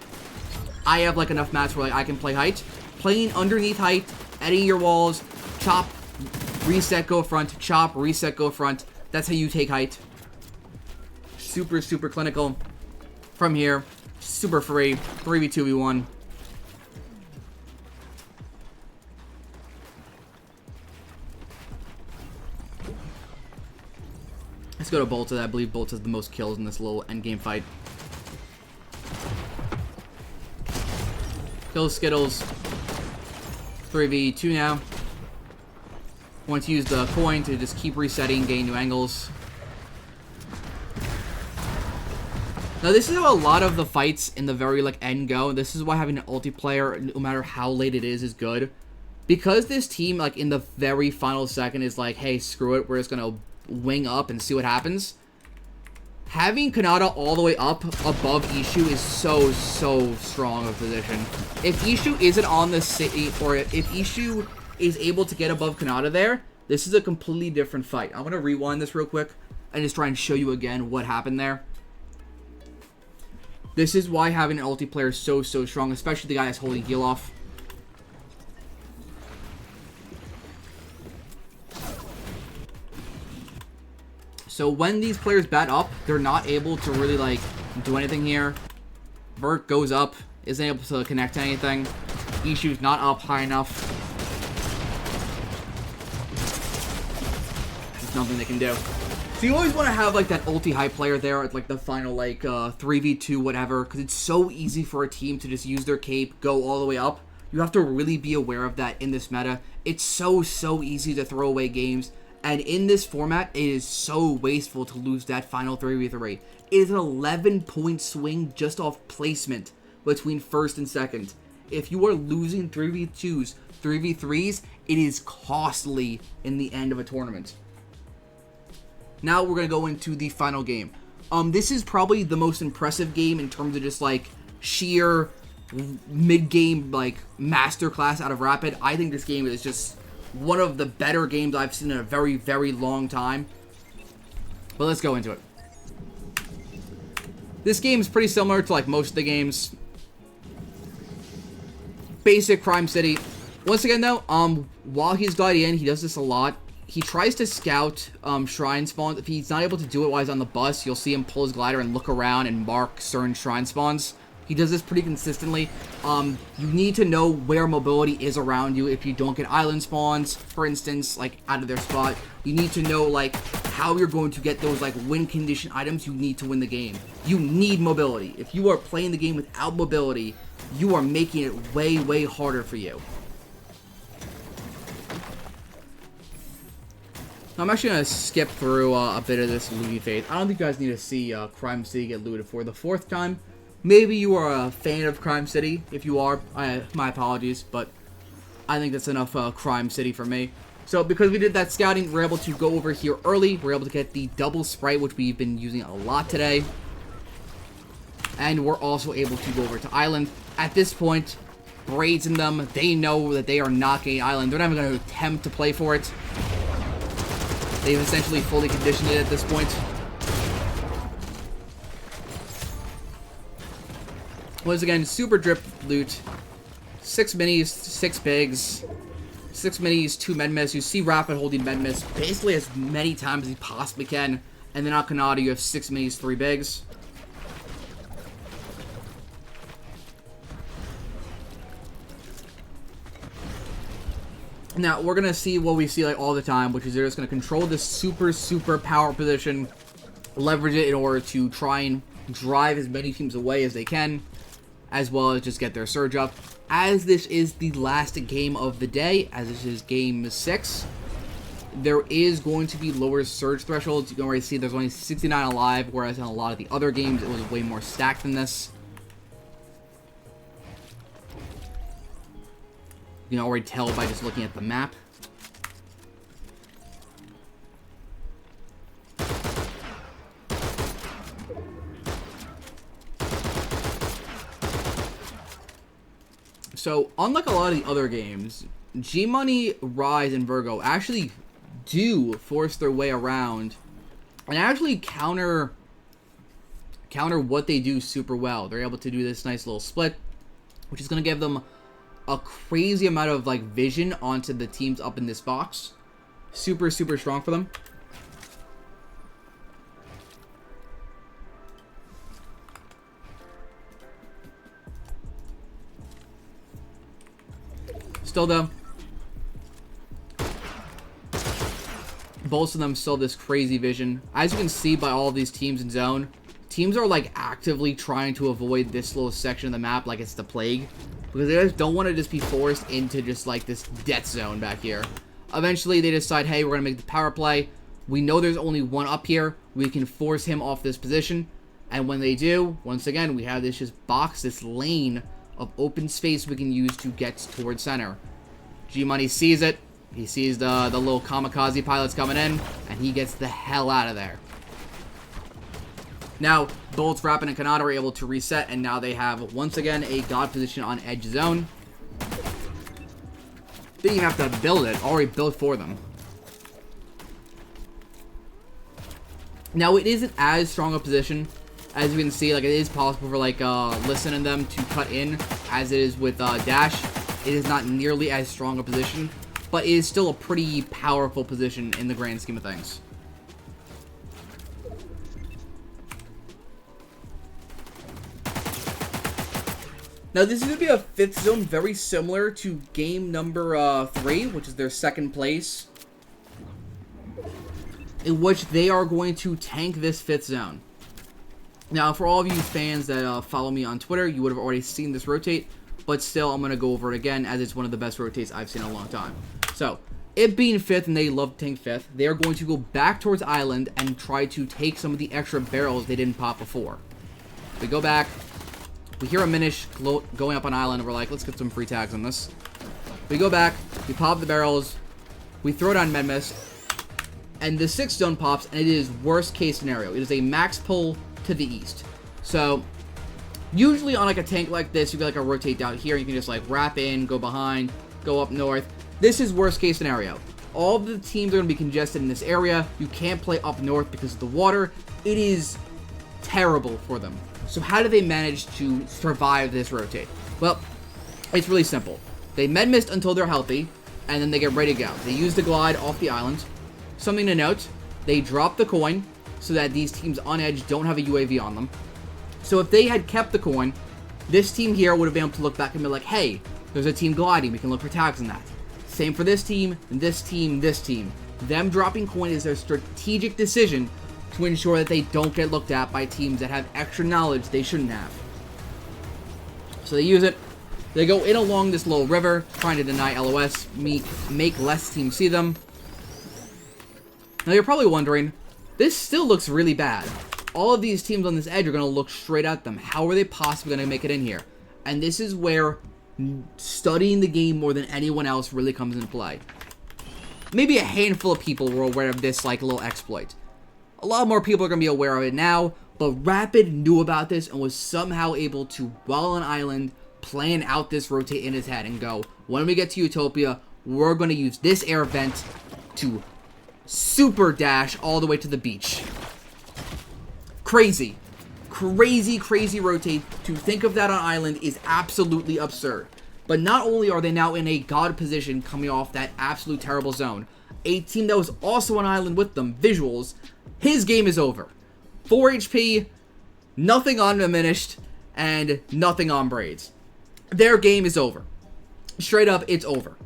I have like enough mats where like I can play height. Playing underneath height, editing your walls, chop, reset, go front, chop, reset, go front. That's how you take height. Super, super clinical. From here, Super free. 3v2v1. Let's go to Boltz. I believe Boltz has the most kills in this little endgame fight. Kill Skittles. 3v2 now. Want to use the coin to just keep resetting, gain new angles. Now this is how a lot of the fights in the very end go. This is why having an multiplayer, no matter how late it is good. Because this team in the very final second is like, hey, screw it, we're just gonna wing up and see what happens. Having Khanada all the way up above Ishu is so strong of a position. If Ishu isn't on the city, or if Ishu is able to get above Khanada there, this is a completely different fight. I'm gonna rewind this real quick and just try and show you again what happened there. This is why having an multiplayer is so strong, especially the guy that's holding heal off. So when these players bat up, they're not able to really do anything here. Vert goes up, isn't able to connect to anything. Ishu's not up high enough. There's nothing they can do. So you always want to have that ulti high player there at the final 3v2 whatever, because it's so easy for a team to just use their cape, go all the way up. You have to really be aware of that in this meta. It's so easy to throw away games. And in this format, it is so wasteful to lose that final 3v3. It is an 11-point swing just off placement between first and second. If you are losing 3v2s, 3v3s, it is costly in the end of a tournament. Now we're going to go into the final game. This is probably the most impressive game in terms of just sheer mid-game masterclass out of Rapid. I think this game is just one of the better games I've seen in a very long time. But let's go into it. This game is pretty similar to most of the games. Basic Crime City. Once again though, while he's gliding in, he does this a lot. He tries to scout shrine spawns. If he's not able to do it while he's on the bus, you'll see him pull his glider and look around and mark certain shrine spawns. He does this pretty consistently. You need to know where mobility is around you if you don't get island spawns, for instance, out of their spot. You need to know, how you're going to get those, win condition items you need to win the game. You need mobility. If you are playing the game without mobility, you are making it way harder for you. Now, I'm actually going to skip through a bit of this looting phase. I don't think you guys need to see Crime City get looted for the 4th time. Maybe you are a fan of Crime City. If you are, my apologies, but I think that's enough Crime City for me. So because we did that scouting, we're able to go over here early. We're able to get the double sprite, which we've been using a lot today. And we're also able to go over to Island. At this point, Braids in them, they know that they are not getting Island. They're not even going to attempt to play for it. They've essentially fully conditioned it at this point. Once again, super drip loot. 6 minis, 6 pigs, 6 minis, 2 medmiss. You see Rapid holding medmiss basically as many times as he possibly can. And then on Khanada, you have 6 minis, 3 bigs. Now, we're going to see what we see all the time, which is they're just going to control this super power position, leverage it in order to try and drive as many teams away as they can, as well as just get their surge up. As this is the last game of the day, as this is game 6, there is going to be lower surge thresholds. You can already see there's only 69 alive, whereas in a lot of the other games, it was way more stacked than this. You can already tell by just looking at the map. So, unlike a lot of the other games, G-Money, Rise, and Virgo actually do force their way around and actually counter what they do super well. They're able to do this nice little split, which is going to give them a crazy amount of vision onto the teams up in this box. Super strong for them. Still though, both of them still have this crazy vision. As you can see by all of these teams in zone, teams are like actively trying to avoid this little section of the map like it's the plague. Because they just don't want to just be forced into just like this death zone back here. Eventually they decide, hey, we're going to make the power play. We know there's only one up here. We can force him off this position. And when they do, once again, we have this just box, this lane of open space we can use to get towards center. G-Money sees it. He sees the little kamikaze pilots coming in, and he gets the hell out of there. Now, Boltz, Rapid, and Khanada are able to reset, and now they have, once again, a god position on edge zone. They didn't even have to build it. Already built for them. Now, it isn't as strong a position. As you can see, like, it is possible for, like, Listen and them to cut in, as it is with Dash. It is not nearly as strong a position, but it is still a pretty powerful position in the grand scheme of things. Now, this is going to be a 5th zone, very similar to game number 3, which is their 2nd place, in which they are going to tank this 5th zone. Now, for all of you fans that follow me on Twitter, you would have already seen this rotate, but still, I'm going to go over it again, as it's one of the best rotates I've seen in a long time. So, it being 5th, and they love to tank 5th, they are going to go back towards Island and try to take some of the extra barrels they didn't pop before. We go back. We hear a Minish going up on Island, and we're like, let's get some free tags on this. We go back, we pop the barrels, we throw down Medmist, and the 6th zone pops, and it is worst case scenario. It is a max pull to the east. So, usually on like a tank like this, you get like a rotate down here, you can just like wrap in, go behind, go up north. This is worst case scenario. All of the teams are going to be congested in this area. You can't play up north because of the water. It is terrible for them. So how do they manage to survive this rotate? Well, it's really simple. They med mist until they're healthy, and then they get ready to go. They use the glide off the island. Something to note, they drop the coin so that these teams on edge don't have a UAV on them. So if they had kept the coin, this team here would have been able to look back and be like, hey, there's a team gliding. We can look for tags on that. Same for this team, this team, this team. Them dropping coin is their strategic decision to ensure that they don't get looked at by teams that have extra knowledge they shouldn't have. So they use it. They go in along this little river, trying to deny LOS, make less teams see them. Now you're probably wondering, this still looks really bad. All of these teams on this edge are going to look straight at them. How are they possibly going to make it in here? And this is where studying the game more than anyone else really comes into play. Maybe a handful of people were aware of this like little exploit. A lot more people are going to be aware of it now, but Rapid knew about this and was somehow able to, while on island, plan out this rotate in his head and go, when we get to Utopia, we're going to use this air vent to super dash all the way to the beach. Crazy. Crazy, crazy rotate. To think of that on island is absolutely absurd. But not only are they now in a god position coming off that absolute terrible zone, a team that was also on island with them, Visuals, his game is over. 4 HP, nothing on Diminished, and nothing on Braids. Their game is over. Straight up, it's over.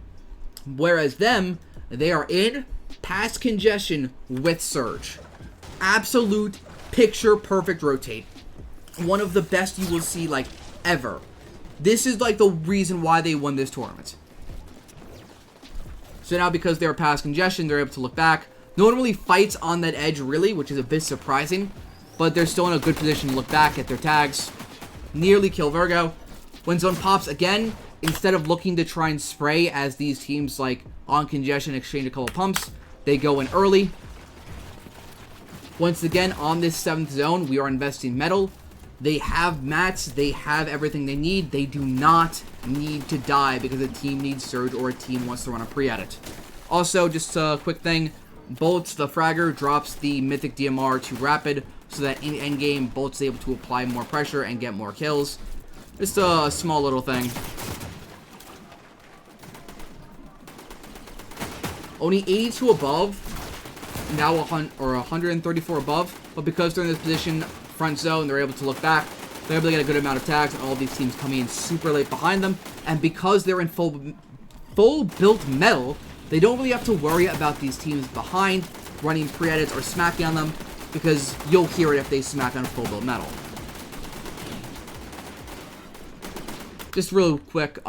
Whereas them, they are in past congestion with Surge. Absolute picture perfect rotate. One of the best you will see like ever. This is like the reason why they won this tournament. So now because they're past congestion, they're able to look back. No one really fights on that edge really, which is a bit surprising. But they're still in a good position to look back at their tags. Nearly kill Virgo. When zone pops again, instead of looking to try and spray as these teams like on congestion exchange a couple pumps, they go in early. Once again, on this 7th zone, we are investing metal. They have mats. They have everything they need. They do not need to die because a team needs Surge or a team wants to run a pre at it. Also, just a quick thing. Boltz, the fragger, drops the Mythic DMR to Rapid so that in endgame, Boltz is able to apply more pressure and get more kills. Just a small little thing. Only 82 above, now 134 above, but because they're in this position, front zone, they're able to look back, they're able to get a good amount of tags, and all of these teams coming in super late behind them, and because they're in full full built metal, they don't really have to worry about these teams behind running pre-edits or smacking on them, because you'll hear it if they smack on full built metal. Just real quick,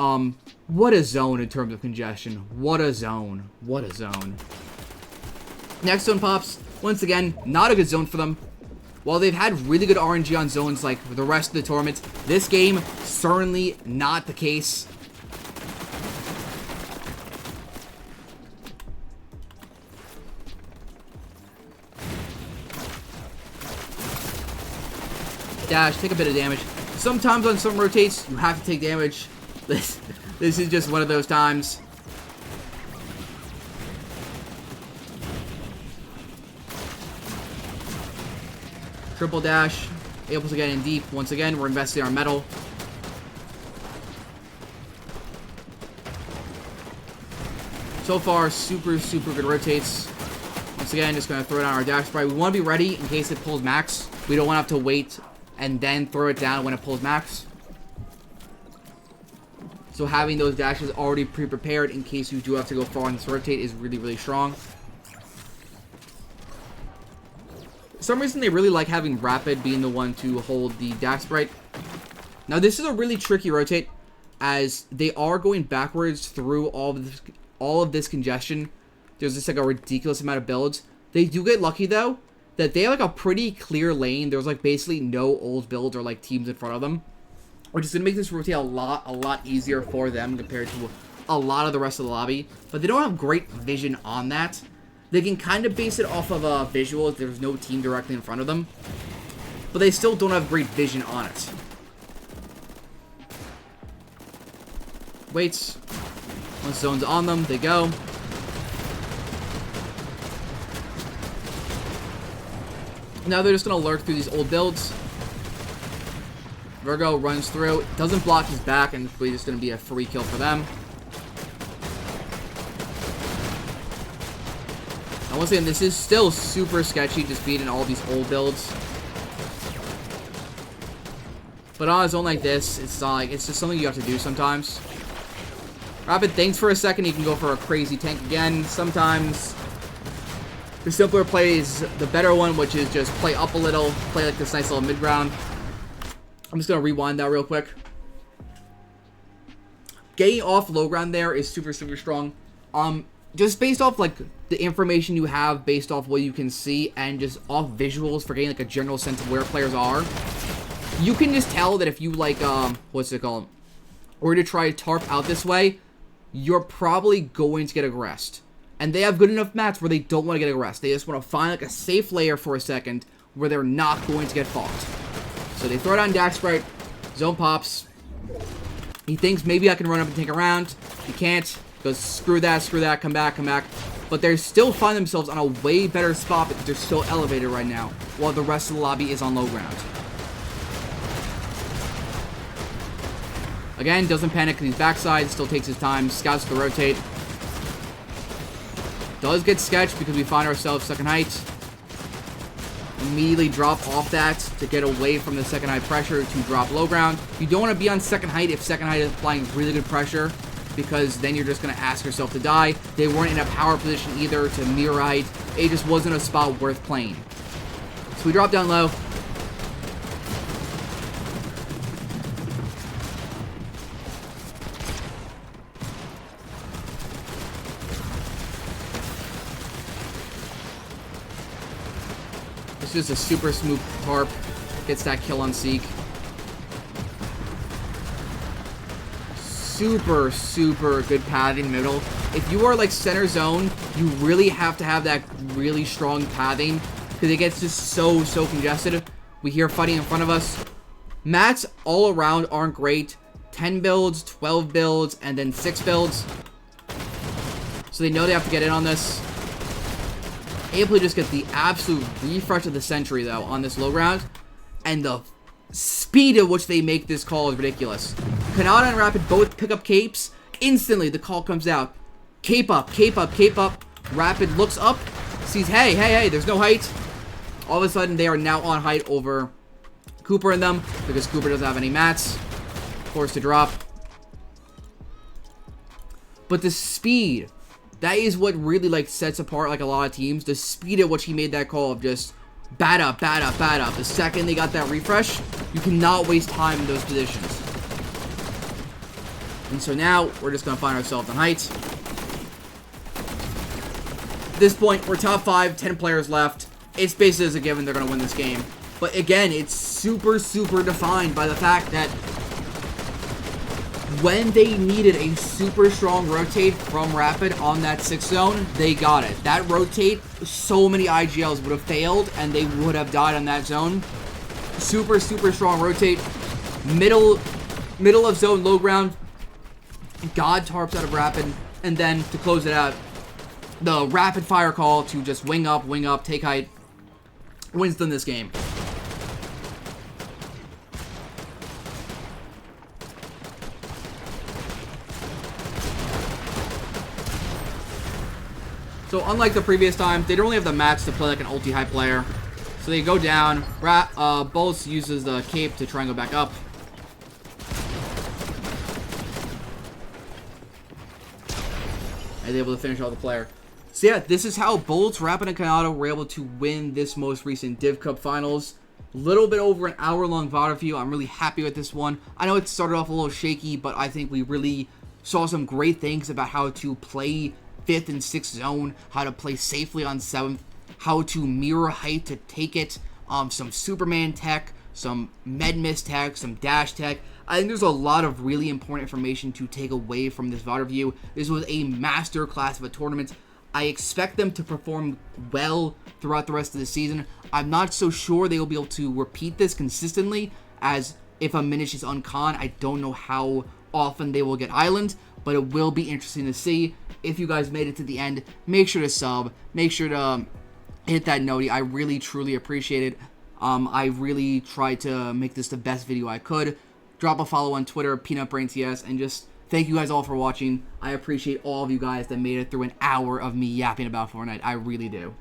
what a zone in terms of congestion. What a zone. What a zone. Next zone pops. Once again, not a good zone for them. While they've had really good RNG on zones like the rest of the tournaments, this game, certainly not the case. Dash, take a bit of damage. Sometimes on some rotates, you have to take damage. This is just one of those times. Triple dash, able to get in deep. Once again, we're investing our metal. So far, super good rotates. Once again, just going to throw down our dash spray. We want to be ready in case it pulls max. We don't want to have to wait and then throw it down when it pulls max. So having those dashes already pre-prepared in case you do have to go far on this rotate is really strong. For some reason, they really like having Rapid being the one to hold the dash sprite. Now, this is a really tricky rotate, as they are going backwards through all of this congestion. There's just like a ridiculous amount of builds. They do get lucky, though, that they have like a pretty clear lane. There's like basically no old builds or like teams in front of them, which is going to make this rotate a lot easier for them compared to a lot of the rest of the lobby. But they don't have great vision on that. They can kind of base it off of visuals. There's no team directly in front of them, but they still don't have great vision on it. Waits. Once zone's on them, they go. Now they're just going to lurk through these old builds. Virgo runs through, doesn't block his back, and it's really just going to be a free kill for them. And once again, this is still super sketchy, just beating all these old builds. But on a zone like this, it's not like, it's just something you have to do sometimes. Rapid thinks for a second, he can go for a crazy tank again. Sometimes the simpler play is the better one, which is just play up a little, play like this nice little mid-ground. I'm just going to rewind that real quick. Getting off low ground there is super strong. Just based off like the information you have, based off what you can see, and just off visuals for getting like a general sense of where players are, you can just tell that if you like, what's it called, or to try to tarp out this way, you're probably going to get aggressed. And they have good enough mats where they don't want to get aggressed. They just want to find like a safe layer for a second where they're not going to get fucked. So they throw down Dax Sprite. Zone pops. He thinks maybe I can run up and take a round. He can't. Goes, screw that, come back. But they still find themselves on a way better spot because they're so elevated right now, while the rest of the lobby is on low ground. Again, doesn't panic because he's backside, still takes his time, scouts the rotate. Does get sketched because we find ourselves second height. Immediately drop off that to get away from the second height pressure to drop low ground. You don't want to be on second height if second height is applying really good pressure, because then you're just going to ask yourself to die. They weren't in a power position either to mirror height. It just wasn't a spot worth playing. So we drop down low. It's just a super smooth tarp. Gets that kill on Seek. Super good pathing in the middle. If you are like center zone, you really have to have that really strong pathing because it gets just so congested. We hear fighting in front of us. Mats all around aren't great. 10 builds, 12 builds, and then 6 builds. So they know they have to get in on this. Able to just get the absolute refresh of the century, though, on this low ground. And the speed at which they make this call is ridiculous. Khanada and Rapid both pick up capes. Instantly, the call comes out. Cape up. Rapid looks up, sees, hey, there's no height. All of a sudden, they are now on height over Cooper and them, because Cooper doesn't have any mats. Forced to drop. But the speed, that is what really like sets apart like a lot of teams. The speed at which he made that call of just bat up, bat up, bat up. The second they got that refresh, you cannot waste time in those positions. And so now we're just going to find ourselves on heights. At this point, we're top 5, 10 players left. It's basically as a given they're going to win this game. But again, it's super, super defined by the fact that when they needed a super strong rotate from Rapid on that 6 zone, they got it. That rotate, so many IGLs would have failed and they would have died on that zone. Super, super strong rotate. Middle of zone, low ground. God tarps out of Rapid. And then to close it out, the rapid fire call to just wing up, take height, wins them this game. So unlike the previous time, they don't really have the mats to play like an ulti high player. So they go down. Boltz uses the cape to try and go back up. And they're able to finish off the player. So yeah, this is how Boltz, Rapid, and Khanada were able to win this most recent Div Cup Finals. Little bit over an hour-long VOD review. I'm really happy with this one. I know it started off a little shaky, but I think we really saw some great things about how to play 5th and 6th zone, how to play safely on 7th, how to mirror height to take it, some Superman tech, some med miss tech, some dash tech. I think there's a lot of really important information to take away from this VOD review. This was a master class of a tournament. I expect them to perform well throughout the rest of the season. I'm not so sure they will be able to repeat this consistently, as if a Minish is on Khan, I don't know how often they will get Island, but it will be interesting to see. If you guys made it to the end, make sure to sub, make sure to hit that noti. I really, truly appreciate it. I really tried to make this the best video I could. Drop a follow on Twitter, PeanutBrainTS, and just thank you guys all for watching. I appreciate all of you guys that made it through an hour of me yapping about Fortnite. I really do.